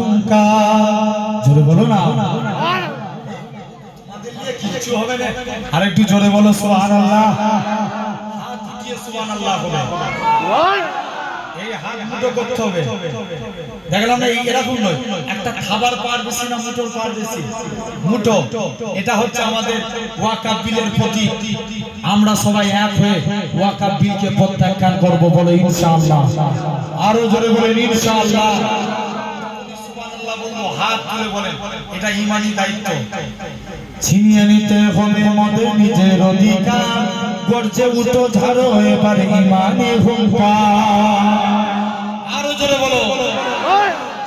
হুঙ্কার। জোরে বলো না, কিছু হবে না। আর একটু জোরে বলো সুবহানাল্লাহ। হাত উঠিয়ে সুবহানাল্লাহ হবে। এই হাত মুঠো করতে হবে। দেখলাম না এরকম নয়, একটা খাবার পার বেশি না মুঠোর পার বেশি? মুঠো। এটা হচ্ছে আমাদের ওয়াকাফ বিলের প্রতীক। আমরা সবাই এক হয়ে ওয়াকাফ বিলকে প্রত্যাখ্যান করব, বলে ইনশাআল্লাহ। আরো জোরে বলেন ইনশাআল্লাহ। সুবহানাল্লাহ বলবো, হাত তুলে বলেন, এটা ঈমানি দায়িত্ব। ছিনিয়ে নিতে হবে মদের নিজের অধিকার, গর্জে উঠো ঝাড়ো এবার ঈমানি হুঙ্কার। আরো জোরে বলো,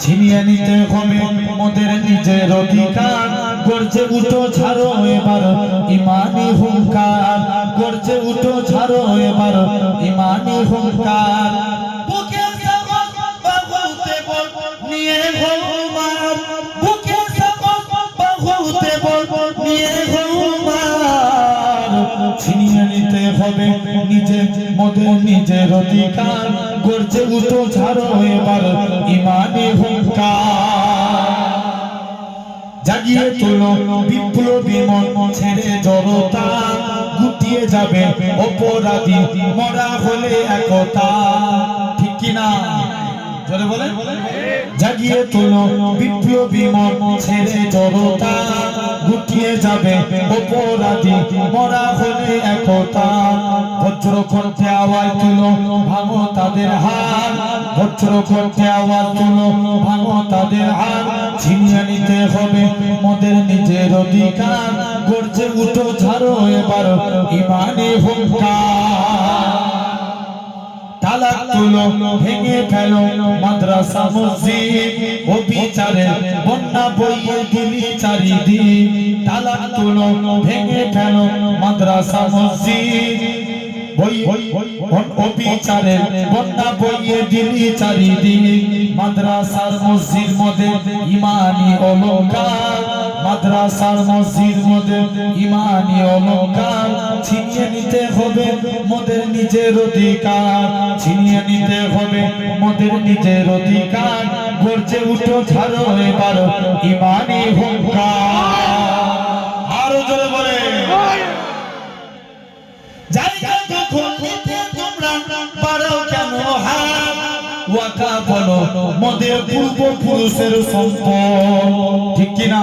ছিনিয়ে নিতে হবে মদের নিজের অধিকার, গর্জে উঠো ঝাড়ো এবার ঈমানি হুঙ্কার। গর্জে উঠো ঝাড়ো এবার ঈমানি হুঙ্কার। বুকে সাগর বাহুতে বল নিয়ে ঘুমার, বুকে সাগর বাহুতে বল নিয়ে ঘুমার। ছিনিয়ে নিতে হবে নিজে মদের নিজের অধিকার, গর্জে উঠো ঝাড়ো এবার ঈমানি হুঙ্কার। জাগিয়ে তোলো বিপ্লবী মন, ছেড়ে জড়তা, গুটিয়ে যাবে অপরাধী মরা হলে একতা। ঠিক কিনা? জোরে বলে। জাগিয়ে তোলো বিপ্লবী মন, ছেড়ে জড়তা, গুটিয়ে যাবে অপরাধী মরা হলে একতা। বজ্র কণ্ঠে আওয়াজ তুলো, ভাঙো তাদের হাত। বজ্র কণ্ঠে আওয়াজ তুলো, ভাঙো তাদের হাত। ছিনিয়ে নিতে হবে মদের নিজের অধিকার, গর্জে উঠো ঝাড়ো এবার ঈমানি হুঙ্কার। তালাক তুলো, ভেঙে ফেলো মাদ্রাসা মসজিদ, অবিচারে বন্যা বইয়ে দিলি চারিদিক। তালাক তুলো, ভেঙে ফেলো মাদ্রাসা মসজিদ, অবিচারে বন্যা বইয়ে দিলি চারিদিক। মাদ্রাসার মসজিদ মদের ঈমানি অলংকার, মাদ্রাসার মসজিদ মদের ঈমানি অলংকার। ছিনিয়ে নিতে হবে মদের নিজের অধিকার, ছিনিয়ে নিতে হবে মদের নিজের অধিকার। গর্জে উঠো ঝাড়ো এবার ঈমানি হুঙ্কার। আরো জোরে বলে, জায়গা দখল নিতে তোমরা পারো কেন হাত? ওয়াকাফ বলো মদের পূর্বপুরুষের সম্পদ। ঠিক কিনা?